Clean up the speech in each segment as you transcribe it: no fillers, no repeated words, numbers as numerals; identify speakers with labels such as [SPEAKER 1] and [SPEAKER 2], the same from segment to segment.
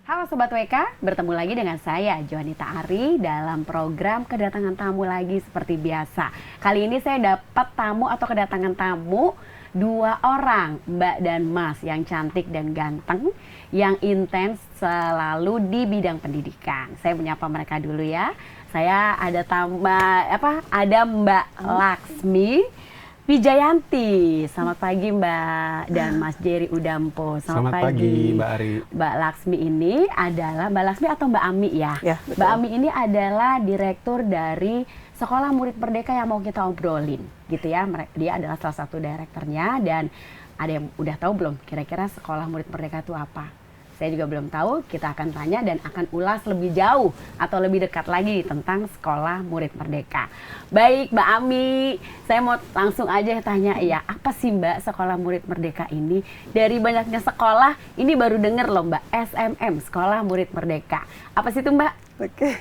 [SPEAKER 1] Halo Sobat WK, bertemu lagi dengan saya Johanita Ari dalam program kedatangan tamu lagi seperti biasa. Kali ini saya dapat tamu atau kedatangan tamu dua orang, Mbak dan Mas yang cantik dan ganteng, yang intens selalu di bidang pendidikan. Saya menyapa mereka dulu ya. Saya ada ada Mbak Laksmi Wijayanti. Selamat pagi Mbak dan Mas Jerry Udampo.
[SPEAKER 2] Selamat pagi Mbak Ari.
[SPEAKER 1] Mbak Laksmi ini adalah Mbak Laksmi atau Mbak Ami ya?
[SPEAKER 3] Ya, betul.
[SPEAKER 1] Mbak Ami ini adalah direktur dari Sekolah Murid Merdeka yang mau kita obrolin, gitu ya. Dia adalah salah satu direkturnya dan ada yang udah tahu belum kira-kira Sekolah Murid Merdeka itu apa? Saya juga belum tahu, kita akan tanya dan akan ulas lebih jauh atau lebih dekat lagi tentang Sekolah Murid Merdeka. Baik Mbak Ami, saya mau langsung aja tanya ya, apa sih Mbak Sekolah Murid Merdeka ini? Dari banyaknya sekolah, ini baru denger loh Mbak, SMM, Sekolah Murid Merdeka. Apa sih itu Mbak?
[SPEAKER 3] Oke.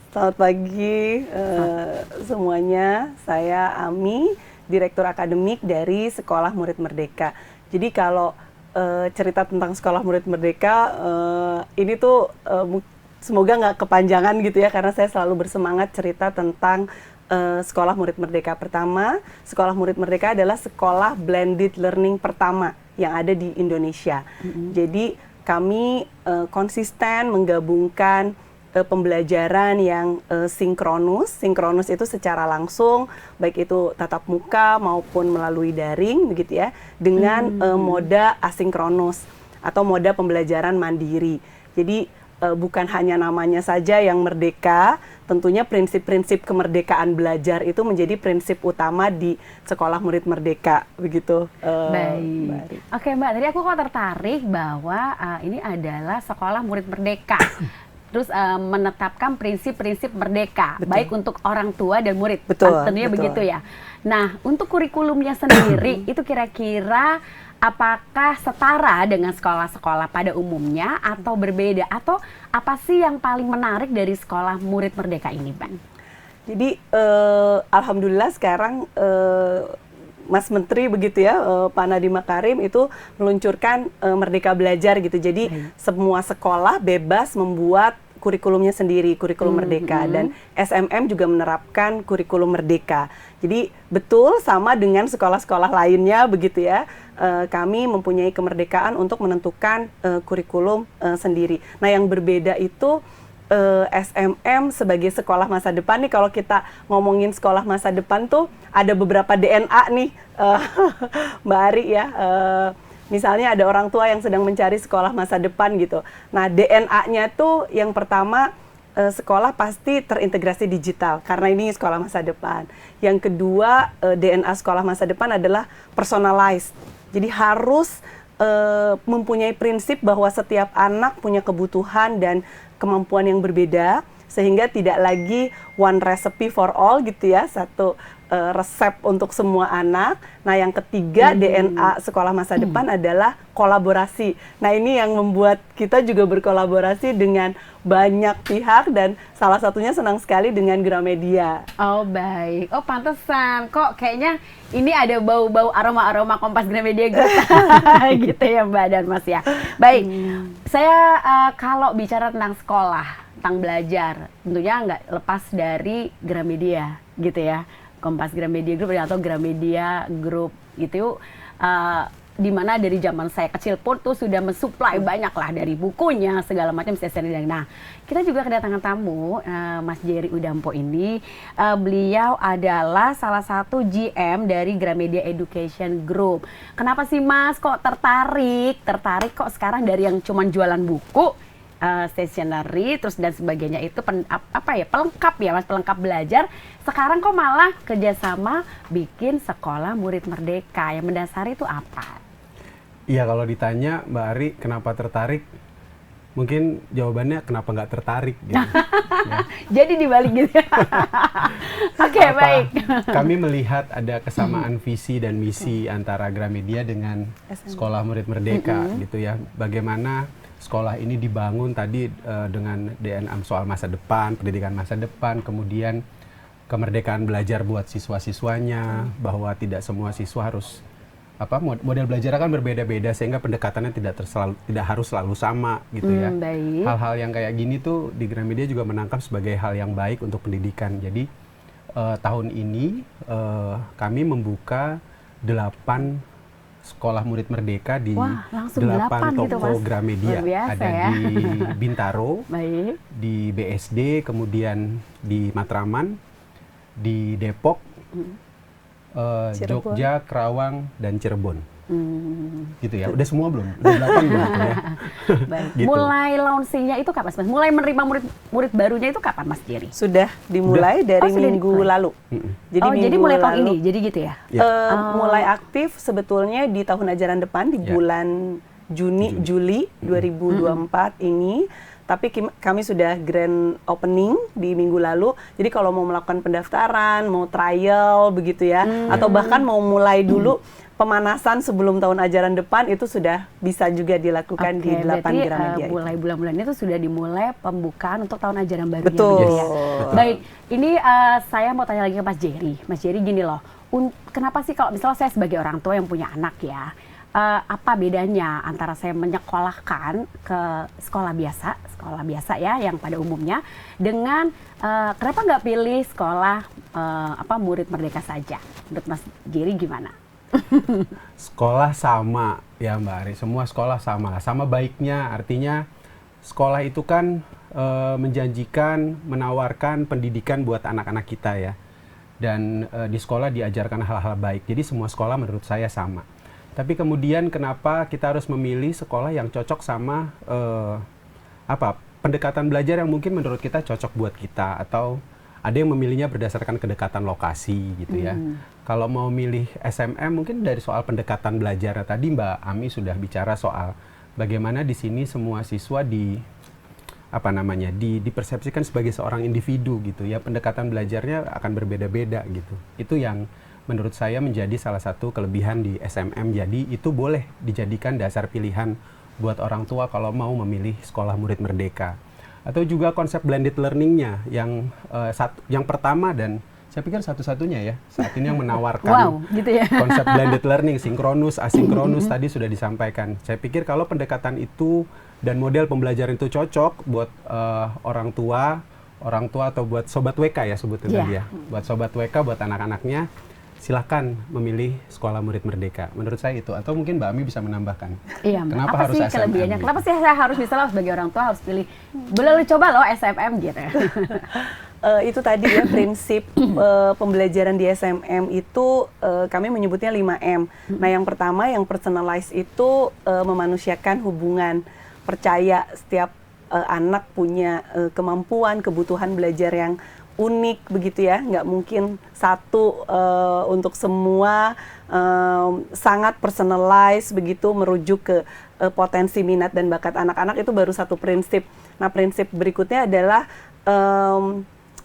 [SPEAKER 3] Selamat pagi semuanya, saya Ami, Direktur Akademik dari Sekolah Murid Merdeka. Jadi kalau cerita tentang Sekolah Murid Merdeka ini tuh semoga nggak kepanjangan gitu ya, karena saya selalu bersemangat cerita tentang Sekolah Murid Merdeka. Pertama, Sekolah Murid Merdeka adalah sekolah blended learning pertama yang ada di Indonesia. Jadi kami konsisten menggabungkan pembelajaran yang sinkronus itu secara langsung, baik itu tatap muka maupun melalui daring begitu ya, dengan moda asinkronus atau moda pembelajaran mandiri. Jadi bukan hanya namanya saja yang merdeka, tentunya prinsip-prinsip kemerdekaan belajar itu menjadi prinsip utama di Sekolah Murid Merdeka begitu.
[SPEAKER 1] Baik. Oke Mbak, tadi aku kok tertarik bahwa ini adalah Sekolah Murid Merdeka. Terus menetapkan prinsip-prinsip merdeka, betul, baik untuk orang tua dan murid.
[SPEAKER 3] Betul.
[SPEAKER 1] Tentunya begitu ya. Nah, untuk kurikulumnya sendiri, itu kira-kira apakah setara dengan sekolah-sekolah pada umumnya atau berbeda? Atau apa sih yang paling menarik dari Sekolah Murid Merdeka ini, Bang?
[SPEAKER 3] Jadi, alhamdulillah sekarang Mas Menteri begitu ya, Pak Nadiem Makarim itu meluncurkan Merdeka Belajar gitu. Jadi semua sekolah bebas membuat kurikulumnya sendiri, kurikulum merdeka, dan SMM juga menerapkan kurikulum merdeka. Jadi betul sama dengan sekolah-sekolah lainnya begitu ya, kami mempunyai kemerdekaan untuk menentukan kurikulum sendiri. Nah yang berbeda itu SMM sebagai sekolah masa depan nih, kalau kita ngomongin sekolah masa depan tuh ada beberapa DNA nih Mbak Ari ya. Misalnya ada orang tua yang sedang mencari sekolah masa depan gitu. Nah DNA-nya tuh yang pertama sekolah pasti terintegrasi digital karena ini sekolah masa depan. Yang kedua DNA sekolah masa depan adalah personalized. Jadi harus mempunyai prinsip bahwa setiap anak punya kebutuhan dan kemampuan yang berbeda, sehingga tidak lagi one recipe for all gitu ya, satu resep untuk semua anak. Nah yang ketiga DNA sekolah masa depan adalah kolaborasi. Nah ini yang membuat kita juga berkolaborasi dengan banyak pihak dan salah satunya senang sekali dengan Gramedia.
[SPEAKER 1] Oh baik, oh pantesan kok kayaknya ini ada bau-bau aroma-aroma Kompas Gramedia gitu ya Mbak dan Mas ya. Baik, saya kalau bicara tentang sekolah, tentang belajar, tentunya nggak lepas dari Gramedia gitu ya. Kompas Gramedia Group atau Gramedia Group itu di mana dari zaman saya kecil pun tuh sudah mensuplai banyak lah dari bukunya segala macam stationery. Nah, kita juga kedatangan tamu Mas Jerry Udampo ini. Beliau adalah salah satu GM dari Gramedia Education Group. Kenapa sih Mas kok tertarik kok sekarang dari yang cuman jualan buku, stationery terus dan sebagainya itu pelengkap ya Mas, pelengkap belajar, sekarang kok malah kerjasama bikin Sekolah Murid Merdeka, yang mendasari itu apa?
[SPEAKER 2] Iya, kalau ditanya Mbak Ari kenapa tertarik, mungkin jawabannya kenapa nggak tertarik gitu. Ya.
[SPEAKER 1] Jadi dibalik gitu. Oke, baik.
[SPEAKER 2] Kami melihat ada kesamaan visi dan misi antara Gramedia dengan Sekolah Murid Merdeka gitu ya. Bagaimana sekolah ini dibangun tadi dengan DNA soal masa depan, pendidikan masa depan, kemudian kemerdekaan belajar buat siswa-siswanya, bahwa tidak semua siswa harus model belajar kan berbeda-beda sehingga pendekatannya tidak harus selalu sama gitu ya.
[SPEAKER 1] Baik.
[SPEAKER 2] Hal-hal yang kayak gini tuh di Gramedia juga menangkap sebagai hal yang baik untuk pendidikan. Jadi tahun ini kami membuka 8 sekolah murid merdeka di
[SPEAKER 1] Wah, langsung
[SPEAKER 2] 8
[SPEAKER 1] gitu,
[SPEAKER 2] toko
[SPEAKER 1] Mas.
[SPEAKER 2] Gramedia.
[SPEAKER 1] Luar biasa,
[SPEAKER 2] Ada
[SPEAKER 1] ya.
[SPEAKER 2] di Bintaro,
[SPEAKER 1] Baik.
[SPEAKER 2] di BSD, kemudian di Matraman, di Depok,
[SPEAKER 3] Cirebon.
[SPEAKER 2] Jogja, Kerawang, dan Cirebon. Gitu ya. Udah semua belum? Udah 8 belum ya?
[SPEAKER 1] Baik.
[SPEAKER 2] Gitu.
[SPEAKER 1] Mulai launchingnya itu kapan, Mas? Mulai menerima murid barunya itu kapan, Mas Jerry?
[SPEAKER 3] Sudah dimulai dari
[SPEAKER 1] sudah
[SPEAKER 3] minggu
[SPEAKER 1] dimulai.
[SPEAKER 3] lalu.
[SPEAKER 1] Jadi
[SPEAKER 3] minggu
[SPEAKER 1] mulai tahun
[SPEAKER 3] lalu,
[SPEAKER 1] ini, jadi gitu ya?
[SPEAKER 3] mulai aktif sebetulnya di tahun ajaran depan di
[SPEAKER 2] Ya.
[SPEAKER 3] bulan Juli 2024 ini. Tapi kami sudah grand opening di minggu lalu. Jadi kalau mau melakukan pendaftaran, mau trial begitu ya, atau bahkan mau mulai dulu pemanasan sebelum tahun ajaran depan itu sudah bisa juga dilakukan di 8
[SPEAKER 1] berarti
[SPEAKER 3] Gramedia.
[SPEAKER 1] mulai bulan-bulan itu sudah dimulai pembukaan untuk tahun ajaran barunya.
[SPEAKER 3] Betul.
[SPEAKER 1] begitu ya? Baik, ini saya mau tanya lagi ke Mas Jerry. Mas Jerry gini loh, kenapa sih kalau misalnya saya sebagai orang tua yang punya anak ya, apa bedanya antara saya menyekolahkan ke sekolah biasa ya yang pada umumnya dengan kenapa nggak pilih sekolah murid merdeka saja? Menurut Mas Jerry gimana?
[SPEAKER 2] Sekolah sama ya Mbak Ari, semua sekolah sama baiknya. Artinya sekolah itu kan menjanjikan, menawarkan pendidikan buat anak-anak kita ya. Dan di sekolah diajarkan hal-hal baik. Jadi semua sekolah menurut saya sama. Tapi kemudian kenapa kita harus memilih sekolah yang cocok sama pendekatan belajar yang mungkin menurut kita cocok buat kita, atau ada yang memilihnya berdasarkan kedekatan lokasi gitu ya. Kalau mau milih SMM mungkin dari soal pendekatan belajar. Tadi Mbak Ami sudah bicara soal bagaimana di sini semua siswa dipersepsikan sebagai seorang individu gitu ya. Pendekatan belajarnya akan berbeda-beda gitu. Itu yang menurut saya menjadi salah satu kelebihan di SMM. Jadi itu boleh dijadikan dasar pilihan buat orang tua kalau mau memilih sekolah murid merdeka. Atau juga konsep blended learning-nya yang pertama dan saya pikir satu-satunya ya saat ini yang menawarkan
[SPEAKER 1] gitu ya.
[SPEAKER 2] konsep blended learning, sinkronus, asinkronus tadi sudah disampaikan. Saya pikir kalau pendekatan itu dan model pembelajaran itu cocok buat orang tua atau buat sobat WK ya sebutnya tadi ya. Buat sobat WK, buat anak-anaknya, silakan memilih sekolah murid merdeka. Menurut saya itu. Atau mungkin Mbak Ami bisa menambahkan.
[SPEAKER 1] Iya, Mbak.
[SPEAKER 2] Kenapa
[SPEAKER 1] apa
[SPEAKER 2] harus
[SPEAKER 1] sih
[SPEAKER 2] SMM?
[SPEAKER 1] kelebihannya? Kenapa sih saya harus misalnya sebagai orang tua harus pilih? Boleh coba loh SMM gitu.
[SPEAKER 3] Itu tadi ya prinsip pembelajaran di SMM itu kami menyebutnya 5M. Nah yang pertama yang personalized itu memanusiakan hubungan. Percaya setiap anak punya kemampuan, kebutuhan belajar yang unik begitu ya, nggak mungkin satu untuk semua, sangat personalized begitu, merujuk ke potensi minat dan bakat anak-anak. Itu baru satu prinsip. Nah prinsip berikutnya adalah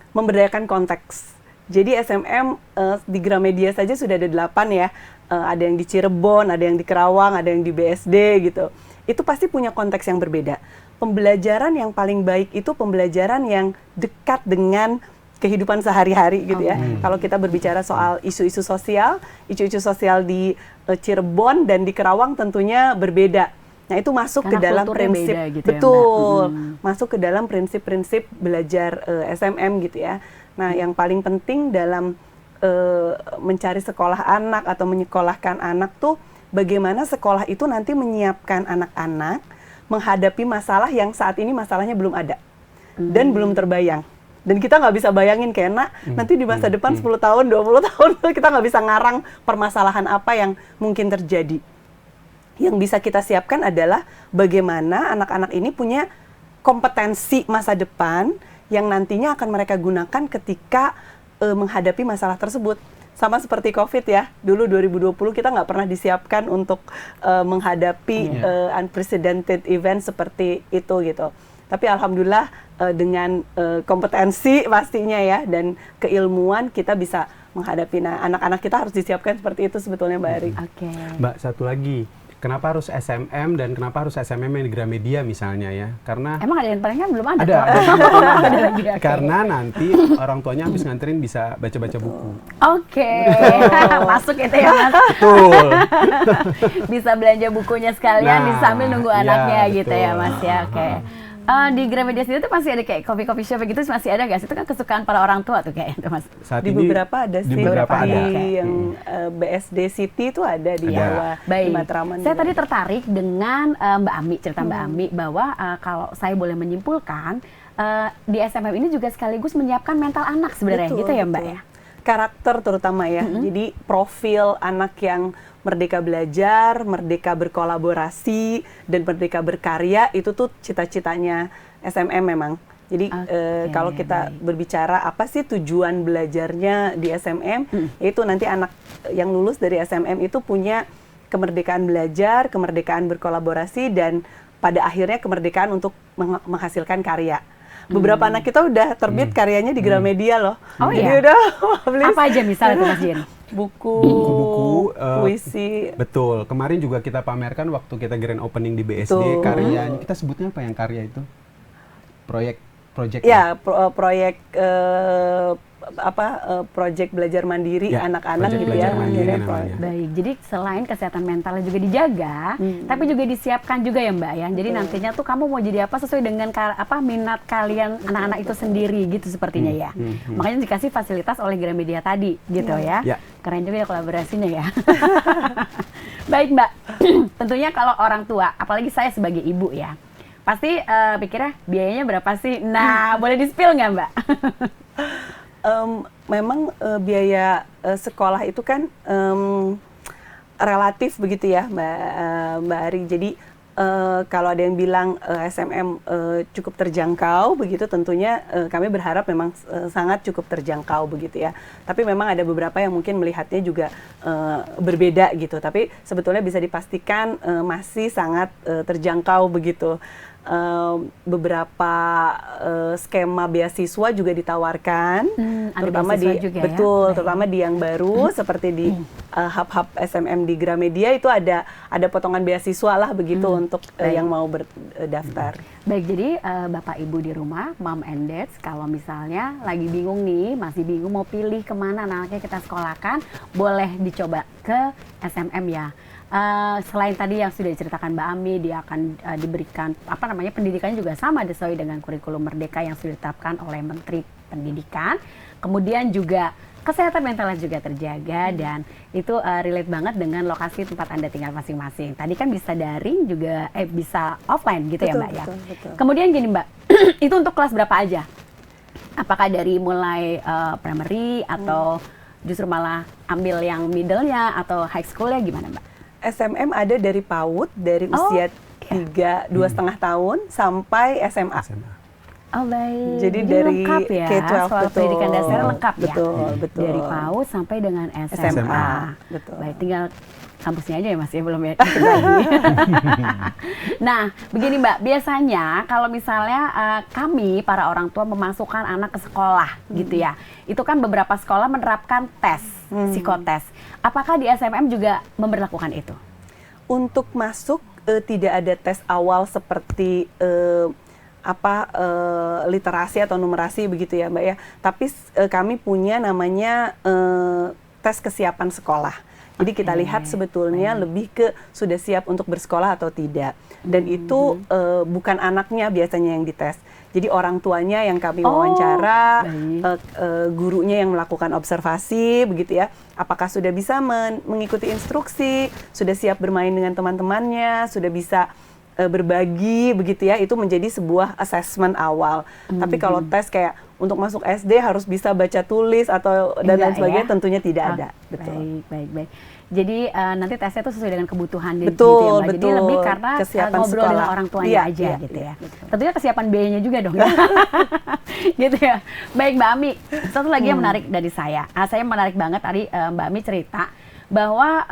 [SPEAKER 3] memberdayakan konteks. Jadi SMM di Gramedia saja sudah ada 8 ya, ada yang di Cirebon, ada yang di Kerawang, ada yang di BSD gitu. Itu pasti punya konteks yang berbeda. Pembelajaran yang paling baik itu pembelajaran yang dekat dengan kehidupan sehari-hari gitu ya. Kalau kita berbicara soal isu-isu sosial di Cirebon dan di Kerawang tentunya berbeda. Nah itu masuk
[SPEAKER 1] Karena
[SPEAKER 3] ke dalam
[SPEAKER 1] kulturnya
[SPEAKER 3] prinsip,
[SPEAKER 1] beda gitu ya, Mbak.
[SPEAKER 3] betul, masuk ke dalam prinsip-prinsip belajar SMM gitu ya. Nah yang paling penting dalam mencari sekolah anak atau menyekolahkan anak tuh bagaimana sekolah itu nanti menyiapkan anak-anak menghadapi masalah yang saat ini masalahnya belum ada dan belum terbayang. Dan kita nggak bisa bayangin karena nanti di masa depan 10 tahun, 20 tahun kita nggak bisa ngarang permasalahan apa yang mungkin terjadi. Yang bisa kita siapkan adalah bagaimana anak-anak ini punya kompetensi masa depan yang nantinya akan mereka gunakan ketika menghadapi masalah tersebut. Sama seperti COVID ya, dulu 2020 kita nggak pernah disiapkan untuk menghadapi unprecedented event seperti itu gitu. Tapi alhamdulillah dengan kompetensi pastinya ya dan keilmuan kita bisa menghadapi. Nah anak-anak kita harus disiapkan seperti itu sebetulnya Mbak Ari.
[SPEAKER 1] Oke.
[SPEAKER 2] Mbak, satu lagi. kenapa harus SMM dan kenapa harus SMM yang di Gramedia misalnya ya? Karena
[SPEAKER 1] Emang ada yang paling kan belum ada?
[SPEAKER 2] ada
[SPEAKER 1] Ada lagi, oke.
[SPEAKER 2] karena nanti orang tuanya habis nganterin bisa baca-baca buku.
[SPEAKER 1] Oke, masuk itu ya Mas.
[SPEAKER 2] Betul.
[SPEAKER 1] Bisa belanja bukunya sekalian
[SPEAKER 2] Nah,
[SPEAKER 1] sambil nunggu
[SPEAKER 2] iya,
[SPEAKER 1] anaknya gitu ya
[SPEAKER 2] betul.
[SPEAKER 1] Mas ya. Oke. Di Gramedia sendiri tuh masih ada kayak coffee shop gitu, masih ada nggak sih? Itu kan kesukaan para orang tua tuh kayaknya tuh Mas.
[SPEAKER 2] Saat
[SPEAKER 3] Di
[SPEAKER 2] ini
[SPEAKER 3] beberapa ada sih,
[SPEAKER 2] di beberapa
[SPEAKER 1] ada.
[SPEAKER 3] di yang BSD City itu ada di
[SPEAKER 2] Ada.
[SPEAKER 3] bawah di
[SPEAKER 1] Baik,
[SPEAKER 3] Matraman
[SPEAKER 1] saya
[SPEAKER 3] juga.
[SPEAKER 1] tadi tertarik dengan Mbak Ami, cerita Mbak Ami bahwa kalau saya boleh menyimpulkan di SMM ini juga sekaligus menyiapkan mental anak sebenarnya,
[SPEAKER 3] Betul,
[SPEAKER 1] gitu ya Mbak
[SPEAKER 3] betul.
[SPEAKER 1] ya?
[SPEAKER 3] Karakter terutama ya. Jadi profil anak yang merdeka belajar, merdeka berkolaborasi, dan merdeka berkarya itu tuh cita-citanya SMM memang. Jadi
[SPEAKER 1] Oke,
[SPEAKER 3] kalau kita berbicara apa sih tujuan belajarnya di SMM, yaitu nanti anak yang lulus dari SMM itu punya kemerdekaan belajar, kemerdekaan berkolaborasi, dan pada akhirnya kemerdekaan untuk menghasilkan karya. Beberapa anak kita udah terbit karyanya di Gramedia loh.
[SPEAKER 1] Oh,
[SPEAKER 3] Jadi
[SPEAKER 1] iya?
[SPEAKER 3] udah publish
[SPEAKER 1] Apa aja misalnya tuh Mas Jin?
[SPEAKER 2] buku-buku
[SPEAKER 3] puisi.
[SPEAKER 2] betul. Kemarin juga kita pamerkan waktu kita grand opening di BSD
[SPEAKER 3] Betul.
[SPEAKER 2] karyanya. Kita sebutnya apa yang karya itu? Project
[SPEAKER 3] Ya, proyek proyek belajar mandiri
[SPEAKER 2] Ya,
[SPEAKER 3] anak-anak
[SPEAKER 2] proyek
[SPEAKER 3] gitu
[SPEAKER 2] belajar
[SPEAKER 3] ya.
[SPEAKER 2] mandiri
[SPEAKER 3] Ya,
[SPEAKER 2] namanya.
[SPEAKER 1] Baik, jadi selain kesehatan mentalnya juga dijaga, tapi juga disiapkan juga ya Mbak ya. Jadi nantinya tuh kamu mau jadi apa sesuai dengan minat kalian anak-anak itu sendiri gitu sepertinya ya. Makanya dikasih fasilitas oleh Gramedia tadi gitu ya.
[SPEAKER 2] Ya.
[SPEAKER 1] Keren juga ya kolaborasinya ya. Baik Mbak, tentunya kalau orang tua, apalagi saya sebagai ibu ya, pasti pikirnya biayanya berapa sih? Nah, boleh di-spill nggak Mbak?
[SPEAKER 3] Memang biaya sekolah itu kan relatif begitu ya, Mbak Ari. Jadi kalau ada yang bilang SMM cukup terjangkau begitu, tentunya kami berharap memang sangat cukup terjangkau begitu ya. Tapi memang ada beberapa yang mungkin melihatnya juga berbeda gitu. Tapi sebetulnya bisa dipastikan masih sangat terjangkau begitu. Beberapa skema beasiswa juga ditawarkan,
[SPEAKER 1] ada
[SPEAKER 3] terutama di
[SPEAKER 1] beasiswa juga ya?
[SPEAKER 3] betul,
[SPEAKER 1] Baik.
[SPEAKER 3] terutama di yang baru seperti di hub-hub SMM di Gramedia itu ada potongan beasiswa lah begitu untuk yang mau berdaftar.
[SPEAKER 1] Baik, jadi Bapak Ibu di rumah, Mom and Dads, kalau misalnya lagi bingung nih, masih bingung mau pilih kemana anaknya kita sekolahkan, boleh dicoba ke SMM ya. Selain tadi yang sudah diceritakan Mbak Ami, dia akan diberikan pendidikannya juga sama sesuai dengan kurikulum Merdeka yang sudah ditetapkan oleh Menteri Pendidikan. Kemudian juga kesehatan mentalnya juga terjaga dan itu relate banget dengan lokasi tempat Anda tinggal masing-masing. Tadi kan bisa daring juga bisa offline gitu ya Mbak ya.
[SPEAKER 3] Betul.
[SPEAKER 1] Kemudian gini Mbak, itu untuk kelas berapa aja? Apakah dari mulai primary atau justru malah ambil yang middle-nya atau high school-nya gimana Mbak?
[SPEAKER 3] SMM ada dari PAUD dari usia 2,5 tahun sampai SMA.
[SPEAKER 1] Oh baik.
[SPEAKER 3] Jadi dari
[SPEAKER 1] lengkap ya,
[SPEAKER 3] K-12,
[SPEAKER 1] sekolah
[SPEAKER 3] betul.
[SPEAKER 1] pendidikan dasar lengkap ya.
[SPEAKER 3] Betul.
[SPEAKER 1] Dari PAUD sampai dengan SMA.
[SPEAKER 3] SMA, betul.
[SPEAKER 1] Baik, tinggal kampusnya aja ya Mas ya, belum ya. Ikut lagi. Nah, begini Mbak, biasanya kalau misalnya kami para orang tua memasukkan anak ke sekolah gitu ya, itu kan beberapa sekolah menerapkan tes, psikotes. Apakah di SMM juga memberlakukan itu?
[SPEAKER 3] Untuk masuk tidak ada tes awal seperti literasi atau numerasi begitu ya Mbak ya. Tapi kami punya namanya tes kesiapan sekolah. Jadi kita lihat sebetulnya lebih ke sudah siap untuk bersekolah atau tidak. Dan itu bukan anaknya biasanya yang dites. Jadi orang tuanya yang kami wawancara, gurunya yang melakukan observasi begitu ya. Apakah sudah bisa mengikuti instruksi, sudah siap bermain dengan teman-temannya, sudah bisa berbagi begitu ya, itu menjadi sebuah assessment awal. Tapi kalau tes kayak untuk masuk SD harus bisa baca tulis atau dan lain sebagainya, tentunya tidak ada. Betul.
[SPEAKER 1] Baik. Jadi nanti tesnya itu sesuai dengan kebutuhan
[SPEAKER 3] Betul,
[SPEAKER 1] gitu ya Mbak. Jadi
[SPEAKER 3] betul.
[SPEAKER 1] lebih karena
[SPEAKER 3] Kesiapan
[SPEAKER 1] ngobrol
[SPEAKER 3] sekolah.
[SPEAKER 1] dengan orang tuanya
[SPEAKER 3] Iya,
[SPEAKER 1] aja
[SPEAKER 3] iya,
[SPEAKER 1] gitu
[SPEAKER 3] iya,
[SPEAKER 1] ya.
[SPEAKER 3] betul.
[SPEAKER 1] Tentunya kesiapan biayanya juga dong ya. Gitu ya. Baik Mbak Ami, satu lagi yang menarik dari saya. Saya menarik banget tadi Mbak Ami cerita bahwa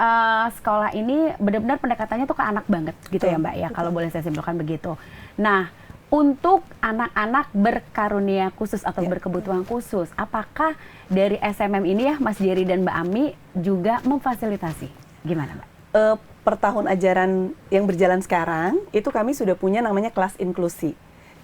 [SPEAKER 1] sekolah ini benar-benar pendekatannya tuh ke anak banget gitu ya Mbak ya, kalau boleh saya simpulkan begitu. Nah, untuk anak-anak berkarunia khusus atau berkebutuhan khusus, apakah dari SMM ini ya Mas Jerry dan Mbak Ami juga memfasilitasi? Gimana Mbak?
[SPEAKER 3] per tahun ajaran yang berjalan sekarang, itu kami sudah punya namanya kelas inklusi.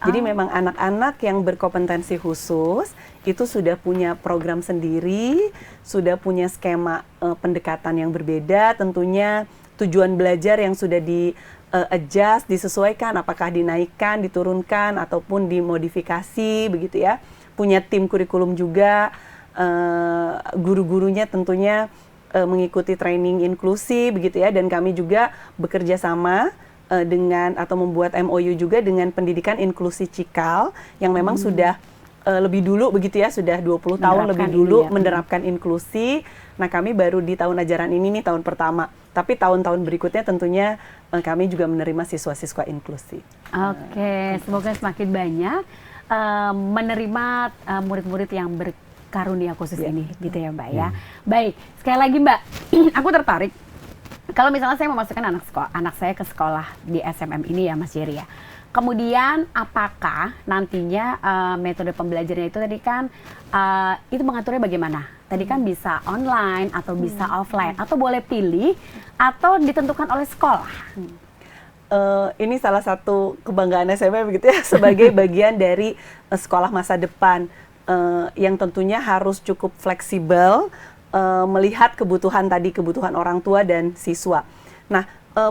[SPEAKER 3] Jadi memang anak-anak yang berkompetensi khusus itu sudah punya program sendiri, sudah punya skema pendekatan yang berbeda, tentunya tujuan belajar yang sudah di-adjust, disesuaikan, apakah dinaikkan, diturunkan, ataupun dimodifikasi, begitu ya. Punya tim kurikulum juga, guru-gurunya tentunya mengikuti training inklusi, begitu ya, dan kami juga bekerja sama dengan atau membuat MOU juga dengan pendidikan inklusi Cikal yang memang sudah lebih dulu begitu ya, sudah 20 tahun lebih dulu menerapkan inklusi. Nah, kami baru di tahun ajaran ini nih tahun pertama. Tapi tahun-tahun berikutnya tentunya kami juga menerima siswa-siswa inklusi.
[SPEAKER 1] Oke, semoga semakin banyak menerima murid-murid yang berkarunia khusus ini gitu ya, Mbak ya. Baik, sekali lagi Mbak, aku tertarik. Kalau misalnya saya memasukkan anak saya ke sekolah di SMM ini ya Mas Jerry ya. Kemudian apakah nantinya metode pembelajarannya itu tadi kan itu mengaturnya bagaimana? Tadi kan bisa online atau bisa offline atau boleh pilih atau ditentukan oleh sekolah?
[SPEAKER 3] Ini salah satu kebanggaan SMM begitu ya, sebagai bagian dari sekolah masa depan yang tentunya harus cukup fleksibel, melihat kebutuhan orang tua dan siswa. Nah,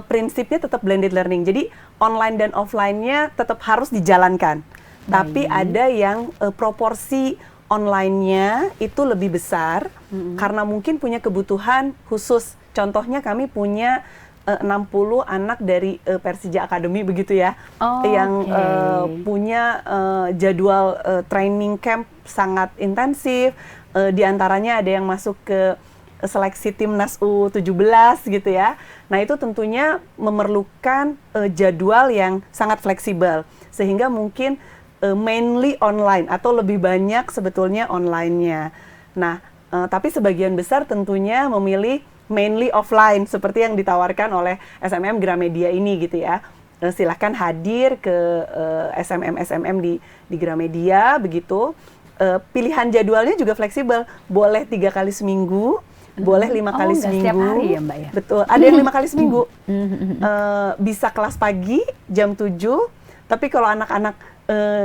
[SPEAKER 3] prinsipnya tetap blended learning. Jadi online dan offline-nya tetap harus dijalankan. Tapi ada yang proporsi online-nya itu lebih besar karena mungkin punya kebutuhan khusus. Contohnya kami punya 60 anak dari Persija Academy begitu ya, yang punya jadwal training camp sangat intensif. Di antaranya ada yang masuk ke seleksi timnas U17 gitu ya. Nah, itu tentunya memerlukan jadwal yang sangat fleksibel sehingga mungkin mainly online atau lebih banyak sebetulnya online-nya. Nah, tapi sebagian besar tentunya memilih mainly offline seperti yang ditawarkan oleh SMM Gramedia ini gitu ya. Silahkan hadir ke SMM di Gramedia begitu. Pilihan jadwalnya juga fleksibel, boleh 3 kali seminggu, boleh 5 kali seminggu.
[SPEAKER 1] Setiap hari ya Mbak ya?
[SPEAKER 3] Betul, ada yang 5 kali seminggu. Bisa kelas pagi jam 7, tapi kalau anak-anak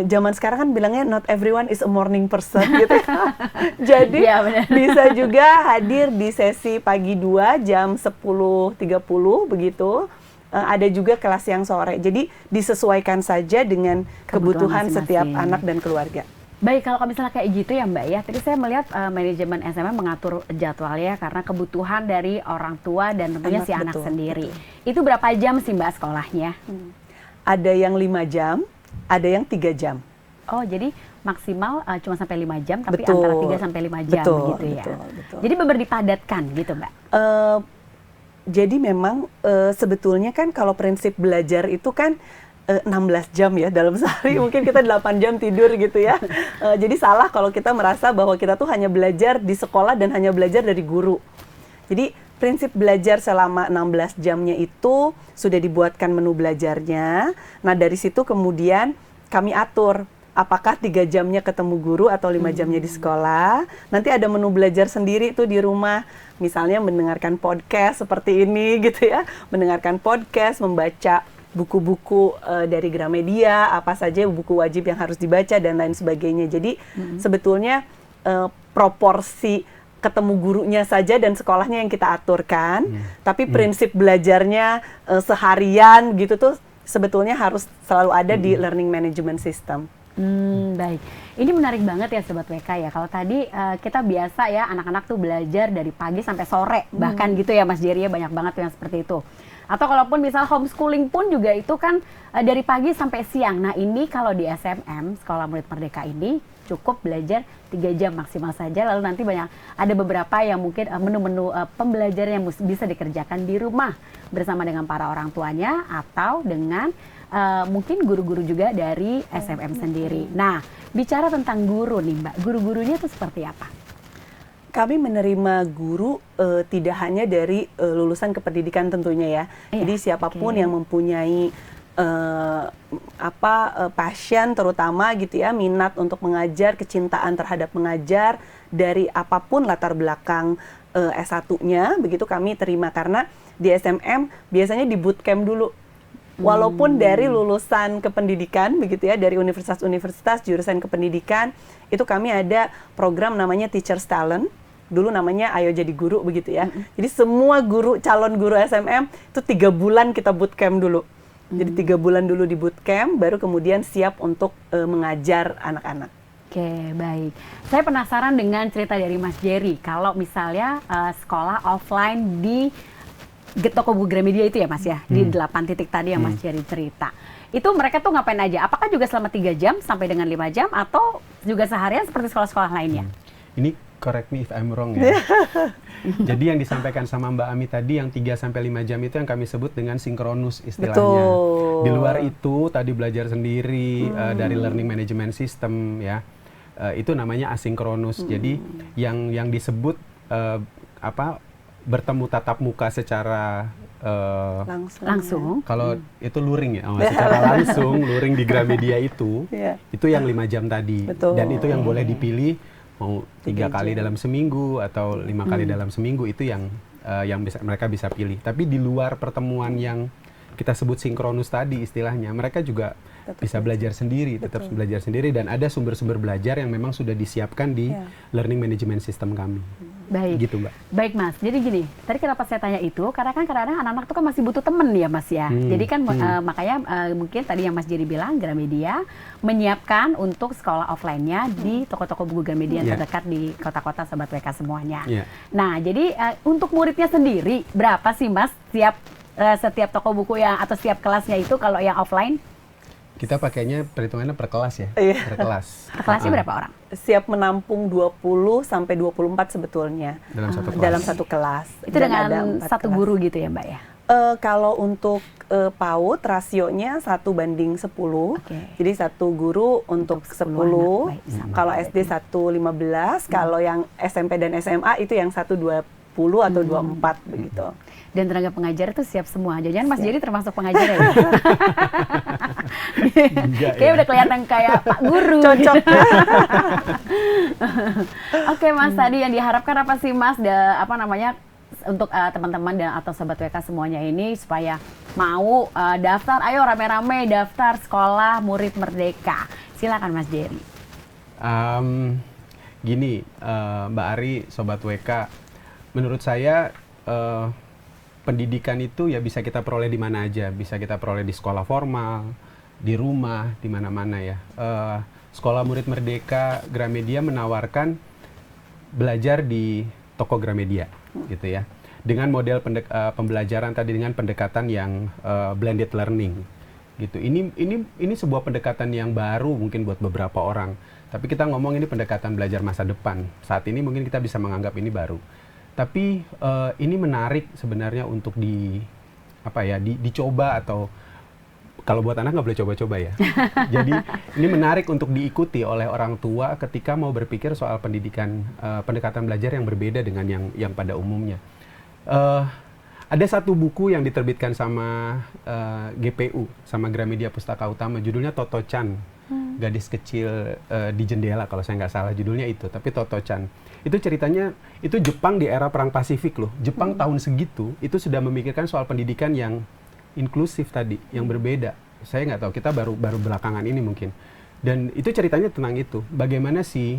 [SPEAKER 3] zaman sekarang kan bilangnya not everyone is a morning person gitu. Jadi bisa juga hadir di sesi pagi 2 jam 10.30 begitu. Ada juga kelas yang sore. Jadi disesuaikan saja dengan kebutuhan setiap anak dan keluarga.
[SPEAKER 1] Baik, kalau misalnya kayak gitu ya Mbak ya, tadi saya melihat manajemen SMM mengatur jadwalnya karena kebutuhan dari orang tua dan tentunya si anak sendiri. Itu berapa jam sih Mbak sekolahnya?
[SPEAKER 3] Ada yang 5 jam, ada yang 3 jam.
[SPEAKER 1] Oh, jadi maksimal cuma sampai 5 jam, tapi antara 3 sampai 5 jam gitu ya. Betul. Jadi benar dipadatkan gitu Mbak?
[SPEAKER 3] Jadi memang sebetulnya kan kalau prinsip belajar itu kan 16 jam ya dalam sehari, mungkin kita 8 jam tidur gitu ya. Jadi salah kalau kita merasa bahwa kita tuh hanya belajar di sekolah dan hanya belajar dari guru. Jadi prinsip belajar selama 16 jamnya itu sudah dibuatkan menu belajarnya. Nah, dari situ kemudian kami atur apakah 3 jamnya ketemu guru atau 5 jamnya di sekolah. Nanti ada menu belajar sendiri tuh di rumah. Misalnya mendengarkan podcast seperti ini gitu ya. Mendengarkan podcast, membaca buku-buku dari Gramedia, apa saja buku wajib yang harus dibaca dan lain sebagainya. Jadi sebetulnya proporsi ketemu gurunya saja dan sekolahnya yang kita aturkan, tapi prinsip belajarnya seharian gitu tuh sebetulnya harus selalu ada di learning management system.
[SPEAKER 1] Baik, ini menarik banget ya Sobat WK ya. Kalau tadi kita biasa ya anak-anak tuh belajar dari pagi sampai sore, bahkan gitu ya Mas Jerry ya, banyak banget yang seperti itu. Atau kalaupun misal homeschooling pun juga itu kan dari pagi sampai siang. Nah, ini kalau di SMM, Sekolah Murid Merdeka ini cukup belajar 3 jam maksimal saja. Lalu nanti ada beberapa yang mungkin menu-menu pembelajaran yang bisa dikerjakan di rumah bersama dengan para orang tuanya atau dengan mungkin guru-guru juga dari SMM sendiri. Nah, bicara tentang guru nih Mbak, guru-gurunya itu seperti apa?
[SPEAKER 3] Kami menerima guru tidak hanya dari lulusan kependidikan tentunya ya. Jadi siapapun yang mempunyai passion terutama gitu ya, minat untuk mengajar, kecintaan terhadap mengajar dari apapun latar belakang S1-nya, begitu kami terima. Karena di SMM biasanya di bootcamp dulu. Walaupun dari lulusan kependidikan begitu ya, dari universitas-universitas jurusan kependidikan, itu kami ada program namanya Teacher's Talent. Dulu namanya Ayo Jadi Guru begitu ya. Jadi semua guru, calon guru SMM itu 3 bulan kita bootcamp dulu. Jadi 3 bulan dulu di bootcamp, baru kemudian siap untuk mengajar anak-anak.
[SPEAKER 1] Oke, baik. Saya penasaran dengan cerita dari Mas Jerry. Kalau misalnya sekolah offline di toko buku Gramedia itu ya Mas ya, di 8 titik tadi yang Mas Jerry cerita. Itu mereka tuh ngapain aja? Apakah juga selama 3 jam sampai dengan 5 jam atau juga seharian seperti sekolah-sekolah lainnya?
[SPEAKER 2] Ini correct me if I'm wrong ya. Jadi yang disampaikan sama Mbak Ami tadi yang 3-5 jam itu yang kami sebut dengan sinkronus istilahnya.
[SPEAKER 3] Betul.
[SPEAKER 2] Di luar itu tadi belajar sendiri dari learning management system ya. Itu namanya asinkronus. Jadi yang disebut bertemu tatap muka secara
[SPEAKER 1] langsung.
[SPEAKER 2] Kalau itu luring ya, secara langsung luring di Gramedia itu yang 5 jam tadi.
[SPEAKER 3] Betul.
[SPEAKER 2] Dan itu yang boleh dipilih mau 3 kali dalam seminggu atau 5 kali dalam seminggu, itu yang mereka bisa pilih. Tapi di luar pertemuan yang kita sebut sinkronus tadi istilahnya, mereka juga bisa belajar sendiri, tetap belajar sendiri, dan ada sumber-sumber belajar yang memang sudah disiapkan di learning management system kami.
[SPEAKER 1] Baik.
[SPEAKER 2] Gitu Mbak.
[SPEAKER 1] Baik Mas, jadi gini, tadi kenapa saya tanya itu, karena kan kadang-kadang anak-anak itu kan masih butuh temen ya Mas ya. Jadi kan makanya mungkin tadi yang Mas Jerry bilang, Gramedia menyiapkan untuk sekolah offline-nya di toko-toko buku Gramedia yang terdekat di kota-kota Sobat WK semuanya. Nah, jadi untuk muridnya sendiri, berapa sih Mas setiap toko buku yang atau setiap kelasnya itu kalau yang offline?
[SPEAKER 2] Kita pakainya perhitungannya per kelas ya, per kelas.
[SPEAKER 1] Per kelasnya berapa orang?
[SPEAKER 3] Siap menampung 20 sampai 24 sebetulnya dalam satu kelas.
[SPEAKER 1] Itu dengan satu guru gitu ya Mbak ya?
[SPEAKER 3] Kalau untuk PAUD rasionya 1:10. Jadi 1 guru untuk 10. Kalau SD 1:15, kalau yang SMP dan SMA itu yang 1:20 atau 24 begitu.
[SPEAKER 1] Dan tenaga pengajar itu siap semua. Jangan Mas Jerry termasuk pengajar ya? Kayaknya udah kelihatan kayak Pak Guru.
[SPEAKER 3] Cocok.
[SPEAKER 1] Oke Mas, tadi yang diharapkan apa sih Mas? Untuk teman-teman dan atau Sobat WK semuanya ini supaya mau daftar, ayo rame-rame daftar sekolah murid merdeka. Silakan Mas Jerry.
[SPEAKER 2] Gini, Mbak Ari, Sobat WK, menurut saya pendidikan itu ya bisa kita peroleh di mana aja, bisa kita peroleh di sekolah formal, di rumah, di mana-mana ya. Sekolah Murid Merdeka Gramedia menawarkan belajar di toko Gramedia, gitu ya. Dengan model pembelajaran tadi dengan pendekatan yang blended learning, gitu. Ini sebuah pendekatan yang baru mungkin buat beberapa orang. Tapi kita ngomong ini pendekatan belajar masa depan. Saat ini mungkin kita bisa menganggap ini baru. Tapi ini menarik sebenarnya untuk dicoba, atau kalau buat anak nggak boleh coba-coba ya. Jadi ini menarik untuk diikuti oleh orang tua ketika mau berpikir soal pendekatan belajar yang berbeda dengan yang pada umumnya. Ada satu buku yang diterbitkan sama GPU, sama Gramedia Pustaka Utama, judulnya Toto Chan, gadis kecil di jendela kalau saya nggak salah judulnya itu, tapi Toto Chan. Itu ceritanya, itu Jepang di era Perang Pasifik loh. Jepang tahun segitu, itu sudah memikirkan soal pendidikan yang inklusif tadi, yang berbeda. Saya nggak tahu, kita baru belakangan ini mungkin. Dan itu ceritanya tentang itu. Bagaimana si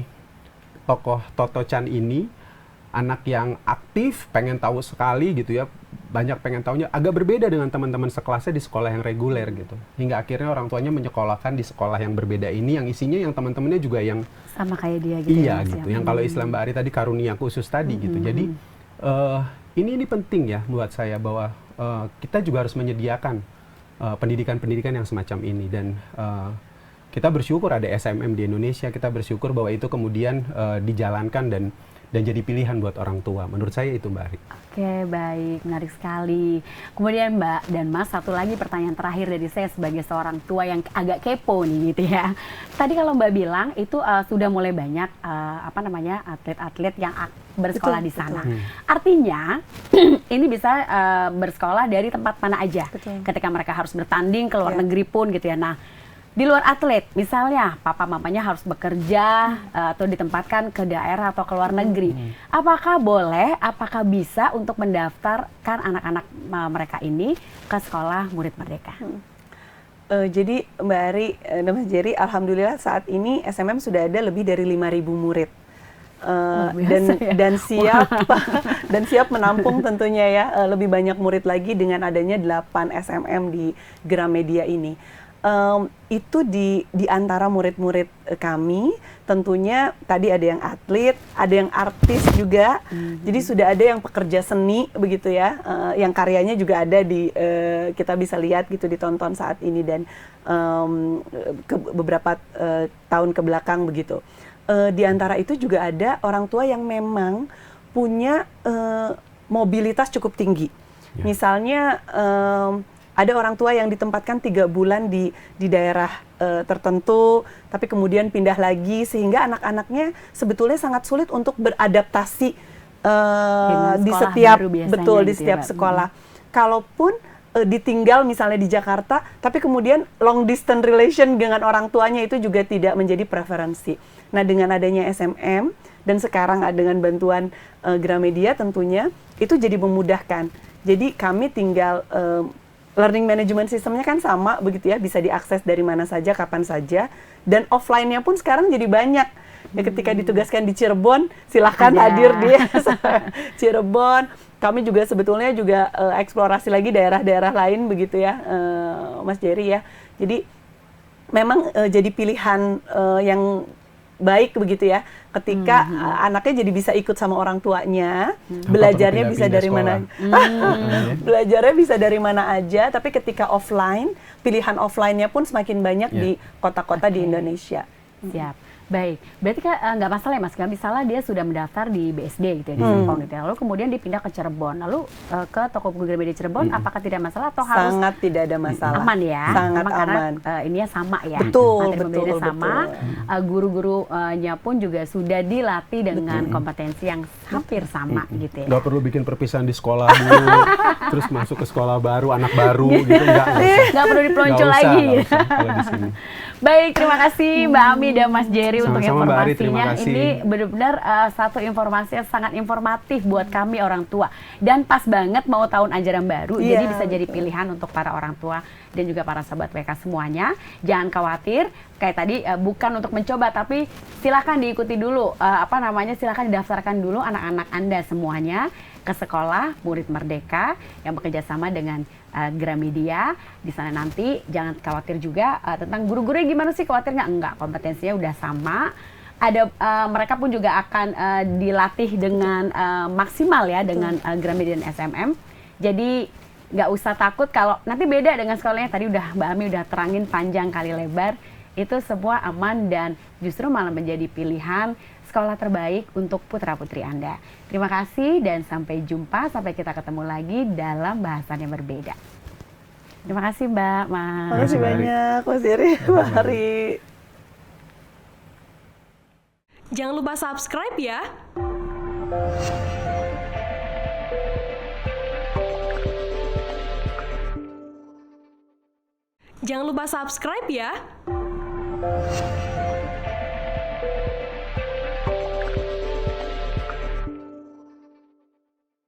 [SPEAKER 2] tokoh Toto Chan ini, anak yang aktif, pengen tahu sekali gitu ya, banyak pengen tahunya, agak berbeda dengan teman-teman sekelasnya di sekolah yang reguler gitu. Hingga akhirnya orang tuanya menyekolahkan di sekolah yang berbeda ini, yang isinya yang teman-temannya juga yang
[SPEAKER 1] sama kayak dia gitu.
[SPEAKER 2] Iya gitu. Yang kalau Islam Mbak Ari tadi karunia khusus tadi gitu. Jadi ini penting ya buat saya bahwa kita juga harus menyediakan pendidikan-pendidikan yang semacam ini, dan kita bersyukur ada SMM di Indonesia. Kita bersyukur bahwa itu kemudian dijalankan dan jadi pilihan buat orang tua. Menurut saya itu Mbak Ari.
[SPEAKER 1] Oke, baik, menarik sekali. Kemudian Mbak dan Mas, satu lagi pertanyaan terakhir dari saya sebagai seorang tua yang agak kepo nih gitu ya. Tadi kalau Mbak bilang itu sudah mulai banyak atlet-atlet yang bersekolah di sana. Artinya ini bisa bersekolah dari tempat mana aja. Ketika mereka harus bertanding ke luar negeri pun gitu ya. Nah, di luar atlet, misalnya papa mamanya harus bekerja atau ditempatkan ke daerah atau ke luar negeri, apakah boleh, apakah bisa untuk mendaftarkan anak-anak mereka ini ke sekolah Murid Merdeka?
[SPEAKER 3] Jadi Mbak Ari dan Mas Jerry, alhamdulillah saat ini SMM sudah ada lebih dari 5.000 murid. Dan siap dan siap menampung tentunya ya lebih banyak murid lagi dengan adanya 8 SMM di Gramedia ini. Itu di antara murid-murid kami tentunya tadi ada yang atlet, ada yang artis juga. Jadi sudah ada yang pekerja seni begitu ya, yang karyanya juga ada di kita bisa lihat gitu, ditonton saat ini dan beberapa tahun ke belakang begitu. Di antara itu juga ada orang tua yang memang punya mobilitas cukup tinggi. Misalnya ada orang tua yang ditempatkan 3 bulan di daerah tertentu, tapi kemudian pindah lagi sehingga anak-anaknya sebetulnya sangat sulit untuk beradaptasi di setiap di setiap sekolah. Kalaupun ditinggal misalnya di Jakarta, tapi kemudian long distance relation dengan orang tuanya itu juga tidak menjadi preferensi. Nah, dengan adanya SMM dan sekarang dengan bantuan Gramedia tentunya itu jadi memudahkan. Jadi kami tinggal learning management sistemnya kan sama begitu ya, bisa diakses dari mana saja, kapan saja, dan offline-nya pun sekarang jadi banyak. Ya, ketika ditugaskan di Cirebon, silahkan hadir di Cirebon. Kami juga sebetulnya juga eksplorasi lagi daerah-daerah lain begitu ya, Mas Jerry ya. Jadi memang jadi pilihan yang baik begitu ya, ketika anaknya jadi bisa ikut sama orang tuanya, belajarnya bisa dari mana, belajarnya bisa dari mana aja, tapi ketika offline, pilihan offline-nya pun semakin banyak di kota-kota di Indonesia.
[SPEAKER 1] Siap. Baik, berarti kan nggak masalah ya Mas, misalnya dia sudah mendaftar di BSD gitu ya, di Serpong gitu ya, lalu kemudian dipindah ke Cirebon, lalu ke toko Gramedia Cirebon, apakah tidak masalah atau harus?
[SPEAKER 3] Sangat tidak ada masalah.
[SPEAKER 1] Aman ya?
[SPEAKER 3] Sangat aman.
[SPEAKER 1] Karena ininya sama ya?
[SPEAKER 3] Betul,
[SPEAKER 1] sama, guru-gurunya pun juga sudah dilatih dengan kompetensi yang hampir sama gitu ya?
[SPEAKER 2] Nggak perlu bikin perpisahan di sekolah dulu, terus masuk ke sekolah baru, anak baru gitu,
[SPEAKER 1] nggak perlu dipelonco lagi.
[SPEAKER 2] Nggak usah kalau di sini.
[SPEAKER 1] Baik, terima kasih Mbak Ami dan Mas Jerry untuk
[SPEAKER 2] Sama-sama, Mbak Ari, terima
[SPEAKER 1] informasinya.
[SPEAKER 2] kasih.
[SPEAKER 1] Ini benar-benar satu informasi yang sangat informatif buat kami orang tua. Dan pas banget mau tahun ajaran baru, jadi bisa jadi pilihan untuk para orang tua dan juga para sahabat WK semuanya. Jangan khawatir, kayak tadi bukan untuk mencoba, tapi silakan diikuti dulu, silakan didaftarkan dulu anak-anak Anda semuanya ke sekolah Murid Merdeka yang bekerja sama dengan Gramedia. Di sana nanti jangan khawatir juga tentang guru-gurunya gimana sih, khawatirnya enggak, kompetensinya udah sama. Ada mereka pun juga akan dilatih dengan maksimal ya dengan Gramedia dan SMM. Jadi nggak usah takut kalau nanti beda dengan sekolahnya. Tadi udah Mbak Ami udah terangin panjang kali lebar, itu semua aman dan justru malah menjadi pilihan sekolah terbaik untuk putra-putri Anda. Terima kasih dan sampai jumpa, sampai kita ketemu lagi dalam bahasan yang berbeda. Terima kasih Mbak, Mas.
[SPEAKER 3] Terima kasih banyak Mas Jerry, Mbak Ari.
[SPEAKER 4] Jangan lupa subscribe ya. Jangan lupa subscribe ya.